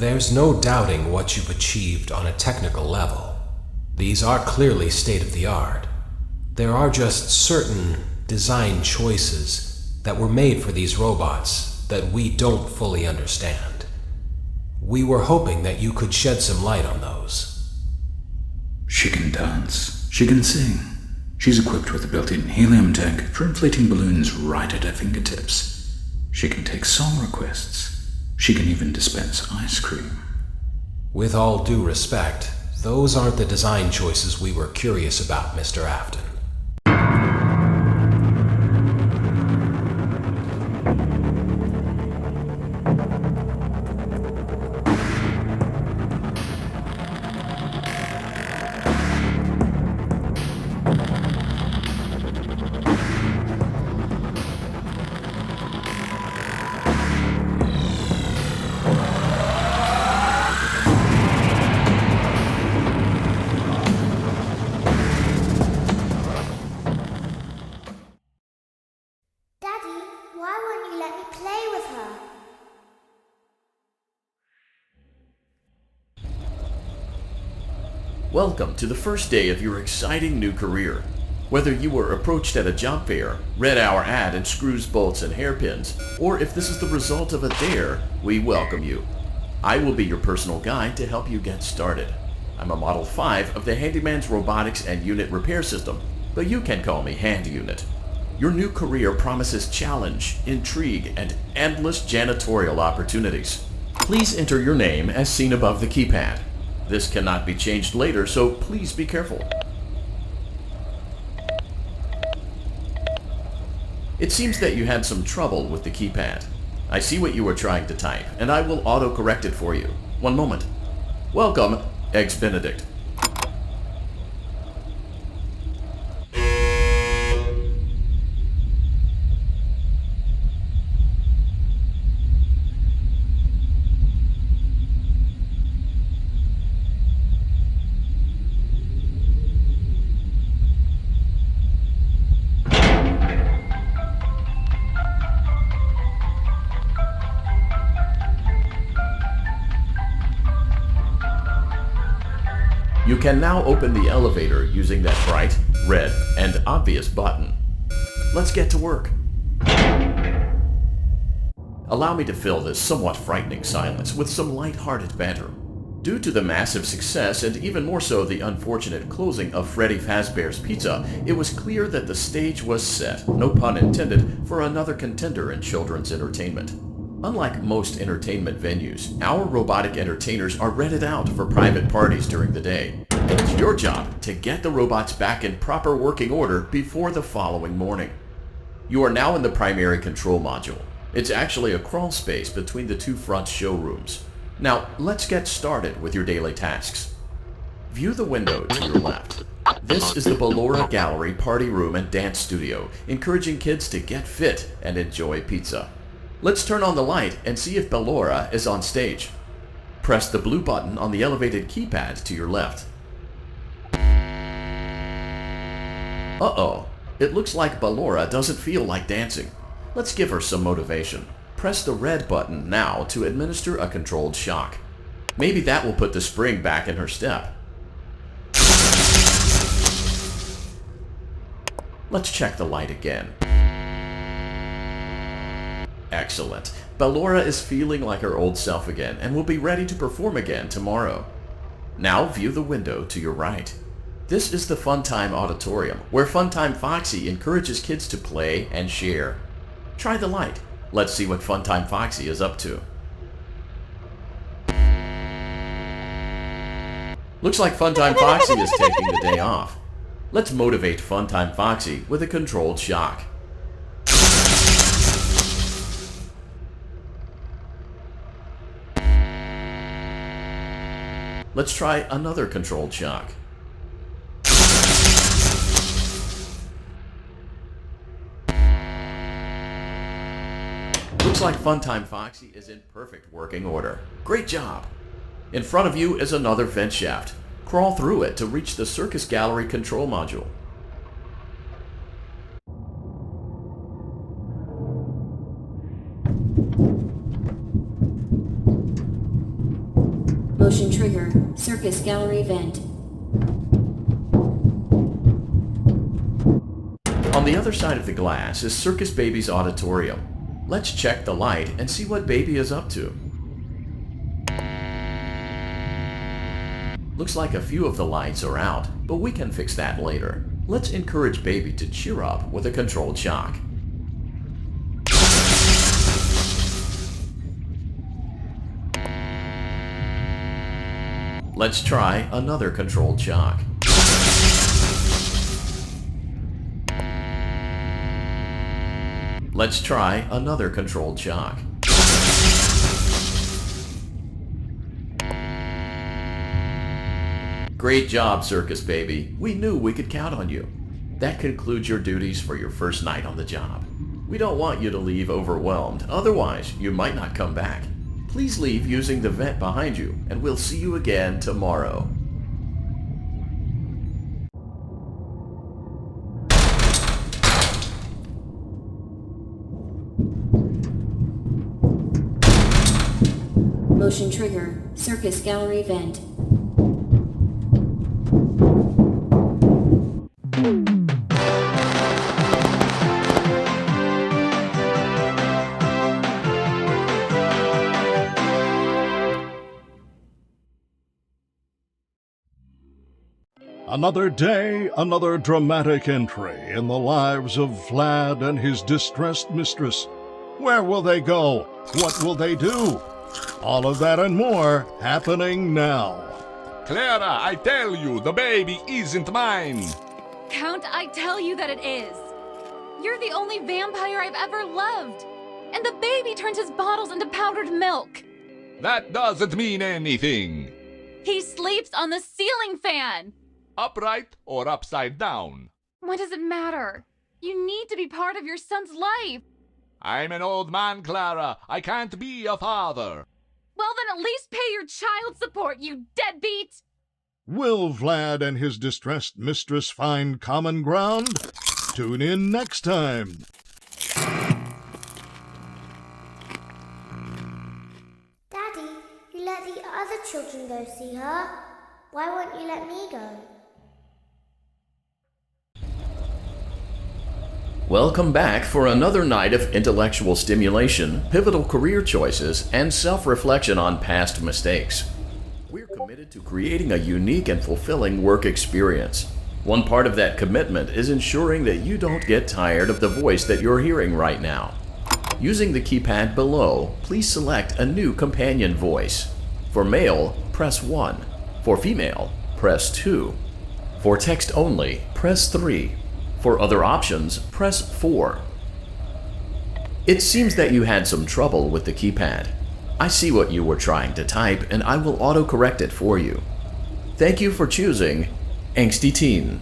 There's no doubting what you've achieved on a technical level. These are clearly state-of-the-art. There are just certain design choices that were made for these robots that we don't fully understand. We were hoping that you could shed some light on those. She can dance. She can sing. She's equipped with a built-in helium tank for inflating balloons right at her fingertips. She can take song requests. She can even dispense ice cream. With all due respect, those aren't the design choices we were curious about, Mr. Afton. Welcome to the first day of your exciting new career. Whether you were approached at a job fair, read our ad in screws, bolts, and hairpins, or if this is the result of a dare, we welcome you. I will be your personal guide to help you get started. I'm a Model 5 of the Handyman's Robotics and Unit Repair System, but you can call me Hand Unit. Your new career promises challenge, intrigue, and endless janitorial opportunities. Please enter your name as seen above the keypad. This cannot be changed later, so please be careful. It seems that you had some trouble with the keypad. I see what you were trying to type, and I will auto-correct it for you. One moment. Welcome, Eggs Benedict. You can now open the elevator using that bright, red, and obvious button. Let's get to work. Allow me to fill this somewhat frightening silence with some light-hearted banter. Due to the massive success, and even more so the unfortunate closing of Freddy Fazbear's Pizza, it was clear that the stage was set, no pun intended, for another contender in children's entertainment. Unlike most entertainment venues, our robotic entertainers are rented out for private parties during the day. And it's your job to get the robots back in proper working order before the following morning. You are now in the primary control module. It's actually a crawl space between the two front showrooms. Now, let's get started with your daily tasks. View the window to your left. This is the Ballora Gallery Party Room and Dance Studio, encouraging kids to get fit and enjoy pizza. Let's turn on the light and see if Ballora is on stage. Press the blue button on the elevated keypad to your left. Uh-oh, it looks like Ballora doesn't feel like dancing. Let's give her some motivation. Press the red button now to administer a controlled shock. Maybe that will put the spring back in her step. Let's check the light again. Excellent. Ballora is feeling like her old self again and will be ready to perform again tomorrow. Now view the window to your right. This is the Funtime Auditorium, where Funtime Foxy encourages kids to play and share. Try the light. Let's see what Funtime Foxy is up to. Looks like Funtime Foxy is taking the day off. Let's motivate Funtime Foxy with a controlled shock. Let's try another controlled shock. Looks like Funtime Foxy is in perfect working order. Great job! In front of you is another vent shaft. Crawl through it to reach the Circus Gallery control module. Motion trigger. Circus gallery vent. On the other side of the glass is Circus Baby's auditorium. Let's check the light and see what Baby is up to. Looks like a few of the lights are out, but we can fix that later. Let's encourage Baby to cheer up with a controlled shock. Let's try another controlled shock. Let's try another controlled shock. Great job, Circus Baby. We knew we could count on you. That concludes your duties for your first night on the job. We don't want you to leave overwhelmed, otherwise you might not come back. Please leave using the vent behind you, and we'll see you again tomorrow. Motion trigger. Circus gallery vent. Another day, another dramatic entry in the lives of Vlad and his distressed mistress. Where will they go? What will they do? All of that and more happening now. Clara, I tell you, the baby isn't mine. Count, I tell you that it is. You're the only vampire I've ever loved. And the baby turns his bottles into powdered milk. That doesn't mean anything. He sleeps on the ceiling fan. Upright or upside down? What does it matter? You need to be part of your son's life. I'm an old man, Clara. I can't be a father. Well, then at least pay your child support, you deadbeat! Will Vlad and his distressed mistress find common ground? Tune in next time. Daddy, you let the other children go see her. Why won't you let me go? Welcome back for another night of intellectual stimulation, pivotal career choices, and self-reflection on past mistakes. We're committed to creating a unique and fulfilling work experience. One part of that commitment is ensuring that you don't get tired of the voice that you're hearing right now. Using the keypad below, please select a new companion voice. For male, press 1. For female, press 2. For text only, press 3. For other options, press 4. It seems that you had some trouble with the keypad. I see what you were trying to type, and I will auto-correct it for you. Thank you for choosing Angsty Teen.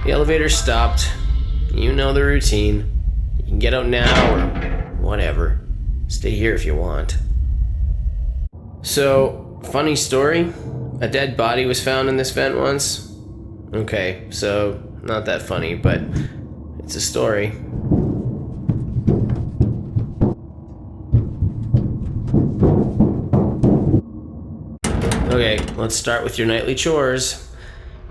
The elevator stopped. You know the routine. You can get out now or whatever. Stay here if you want. So, funny story. A dead body was found in this vent once. Okay, so not that funny, but it's a story. Okay, let's start with your nightly chores.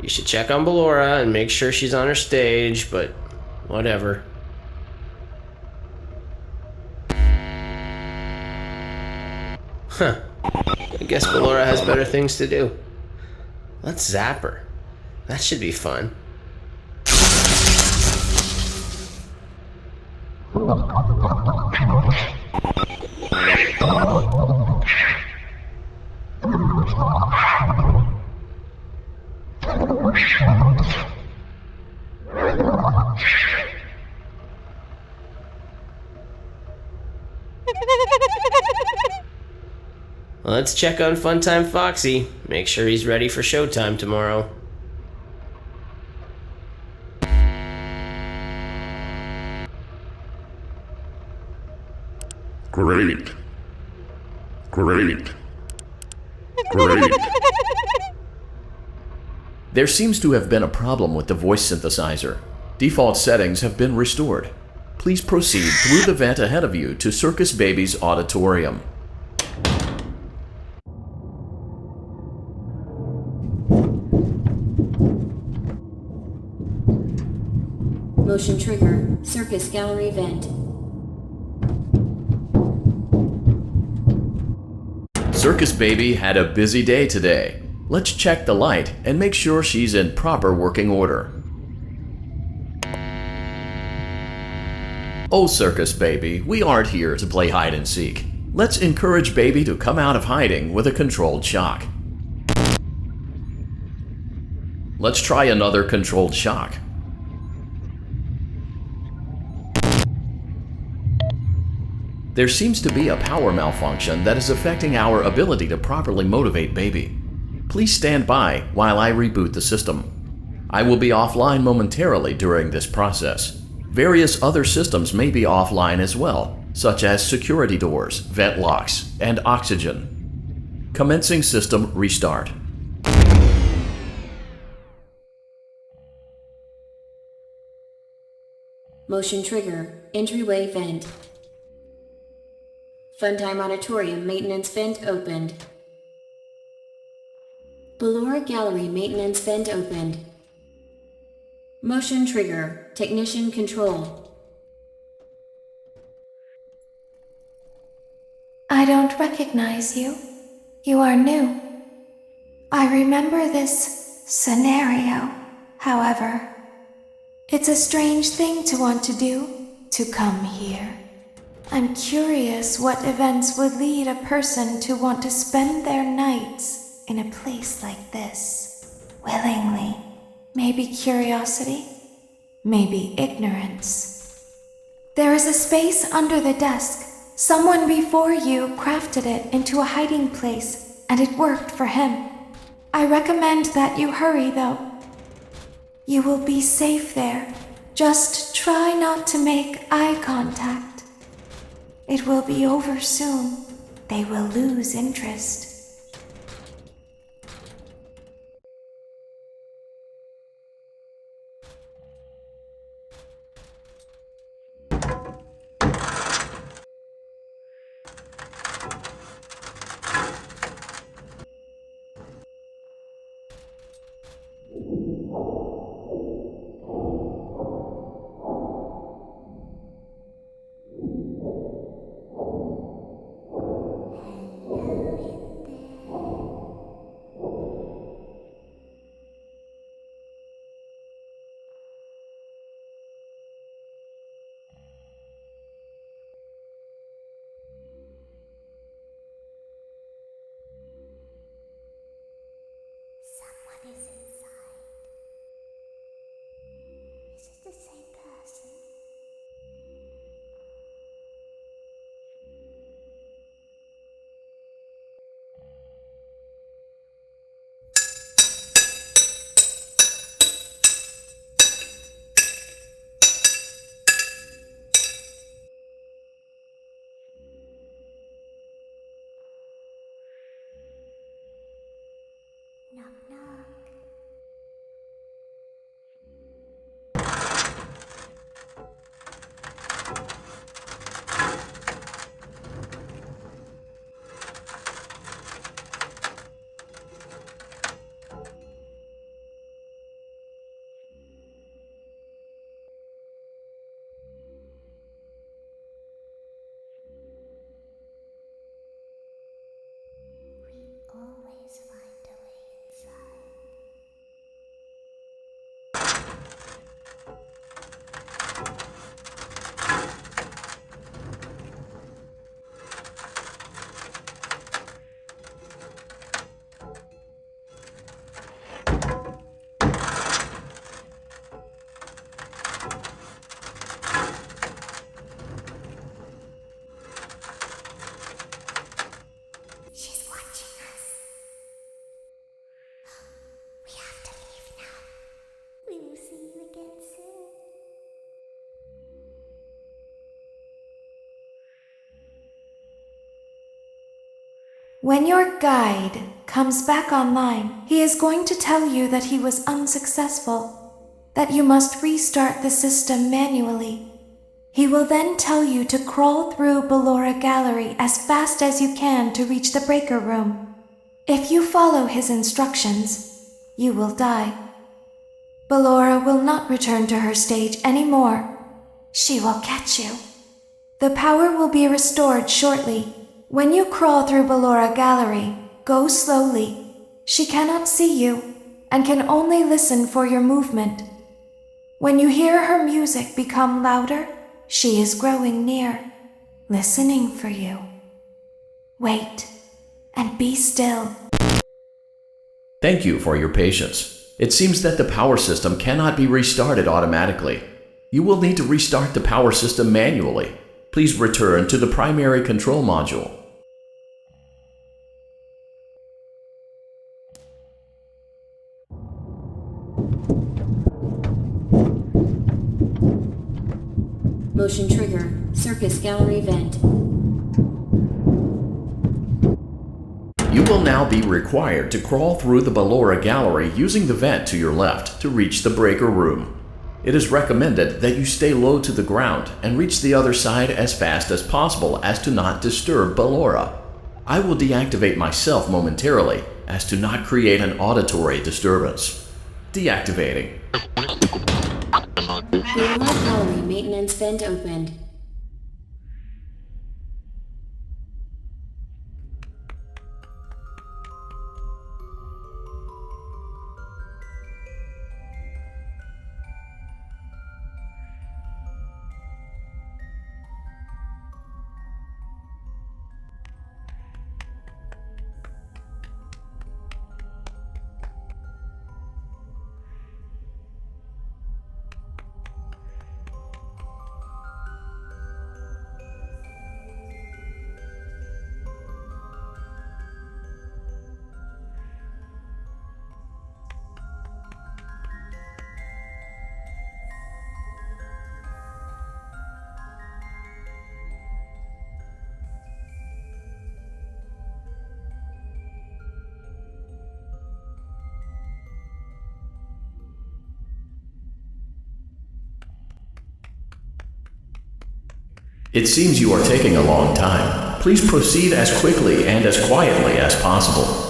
You should check on Ballora and make sure she's on her stage, but whatever. Huh. I guess Ballora has better things to do. Let's zap her. That should be fun. Let's check on Funtime Foxy. Make sure he's ready for showtime tomorrow. Great. Great. Great. There seems to have been a problem with the voice synthesizer. Default settings have been restored. Please proceed through the vent ahead of you to Circus Baby's auditorium. Motion trigger. Circus gallery vent. Circus Baby had a busy day today. Let's check the light and make sure she's in proper working order. Oh, Circus Baby, we aren't here to play hide and seek. Let's encourage Baby to come out of hiding with a controlled shock. Let's try another controlled shock. There seems to be a power malfunction that is affecting our ability to properly motivate Baby. Please stand by while I reboot the system. I will be offline momentarily during this process. Various other systems may be offline as well, such as security doors, vent locks, and oxygen. Commencing system restart. Motion trigger. Entryway vent. Funtime Auditorium maintenance vent opened. Ballora Gallery maintenance vent opened. Motion trigger. Technician control. I don't recognize you. You are new. I remember this scenario, however. It's a strange thing to want to do, to come here. I'm curious what events would lead a person to want to spend their nights in a place like this. Willingly. Maybe curiosity. Maybe ignorance. There is a space under the desk. Someone before you crafted it into a hiding place, and it worked for him. I recommend that you hurry, though. You will be safe there. Just try not to make eye contact. It will be over soon. They will lose interest. When your guide comes back online, he is going to tell you that he was unsuccessful, that you must restart the system manually. He will then tell you to crawl through Ballora Gallery as fast as you can to reach the breaker room. If you follow his instructions, you will die. Ballora will not return to her stage anymore. She will catch you. The power will be restored shortly. When you crawl through Ballora Gallery, go slowly. She cannot see you and can only listen for your movement. When you hear her music become louder, she is growing near, listening for you. Wait and be still. Thank you for your patience. It seems that the power system cannot be restarted automatically. You will need to restart the power system manually. Please return to the primary control module. Motion trigger. Circus gallery vent. You will now be required to crawl through the Ballora Gallery using the vent to your left to reach the breaker room. It is recommended that you stay low to the ground and reach the other side as fast as possible as to not disturb Ballora. I will deactivate myself momentarily as to not create an auditory disturbance. Deactivating. Ballora Gallery maintenance vent opened. It seems you are taking a long time. Please proceed as quickly and as quietly as possible.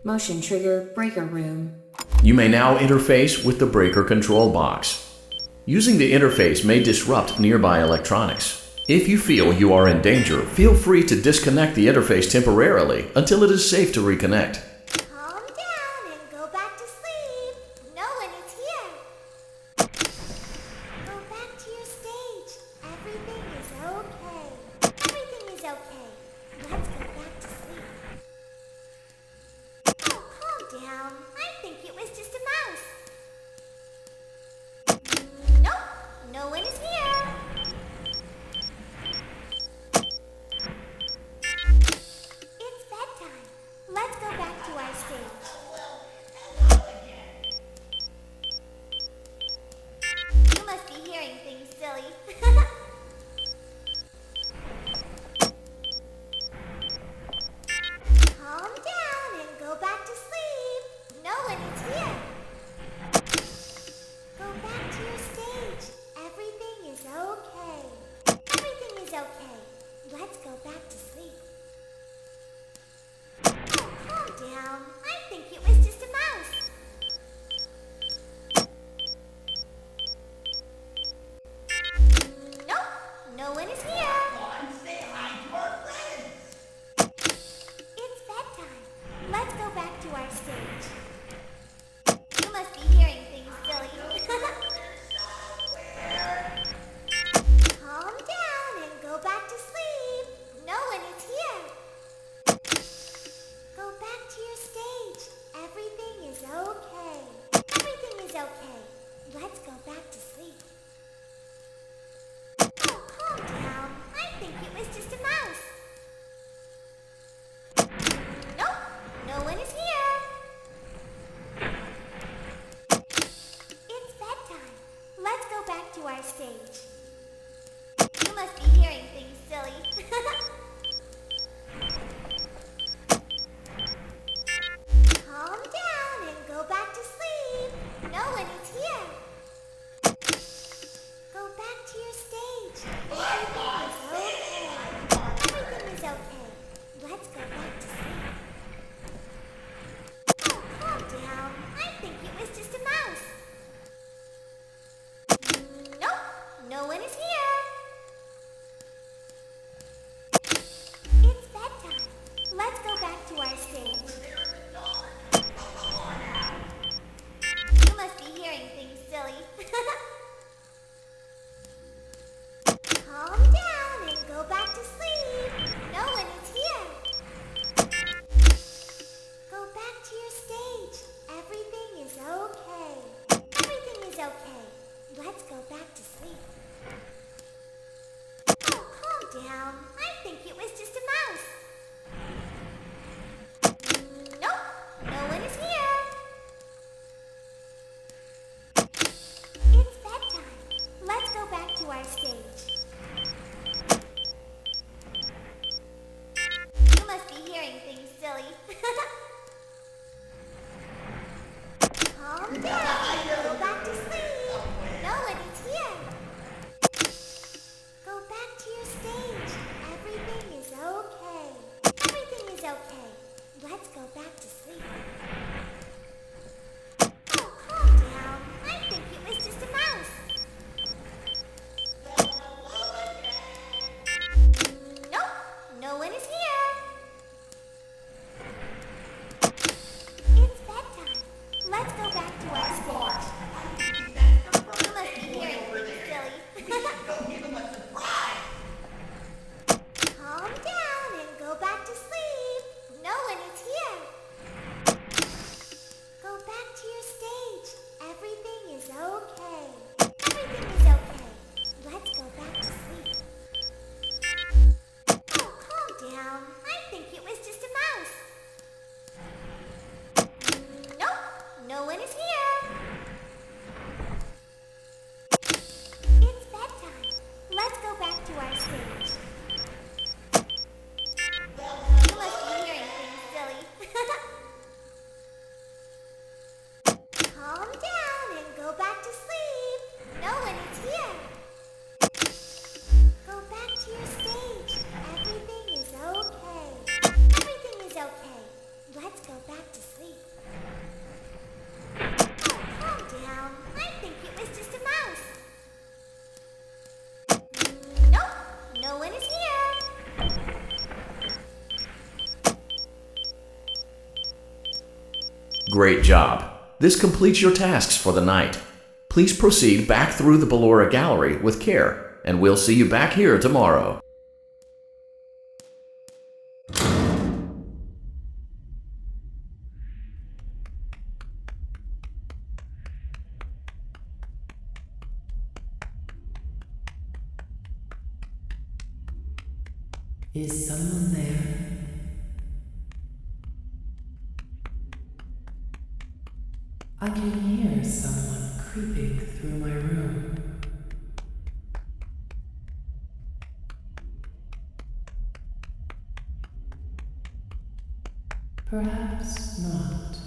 Motion trigger breaker room. You may now interface with the breaker control box. Using the interface may disrupt nearby electronics. If you feel you are in danger, feel free to disconnect the interface temporarily until it is safe to reconnect. Calm down and go back to sleep. No one is here. Go back to your stage. Everything is okay. Everything is okay. Let's go back to sleep. Great job. This completes your tasks for the night. Please proceed back through the Ballora Gallery with care, and we'll see you back here tomorrow. Is someone there? I can hear someone creeping through my room. Perhaps not.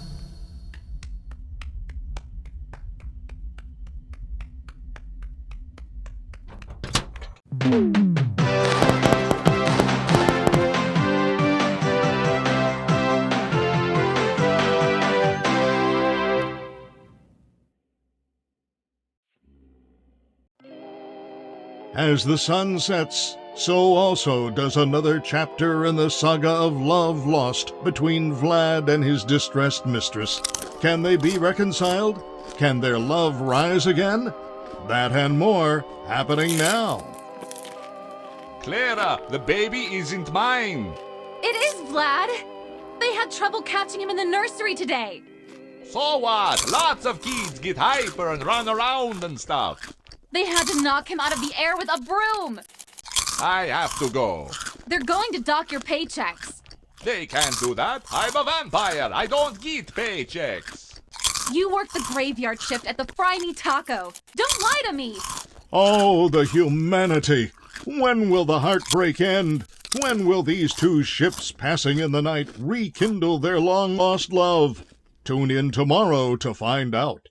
As the sun sets, so also does another chapter in the saga of love lost between Vlad and his distressed mistress. Can they be reconciled? Can their love rise again? That and more happening now. Clara, the baby isn't mine. It is Vlad. They had trouble catching him in the nursery today. So what? Lots of kids get hyper and run around and stuff. They had to knock him out of the air with a broom. I have to go. They're going to dock your paychecks. They can't do that. I'm a vampire. I don't get paychecks. You work the graveyard shift at the Fry Me Taco. Don't lie to me. Oh, the humanity! When will the heartbreak end? When will these two ships passing in the night rekindle their long-lost love? Tune in tomorrow to find out.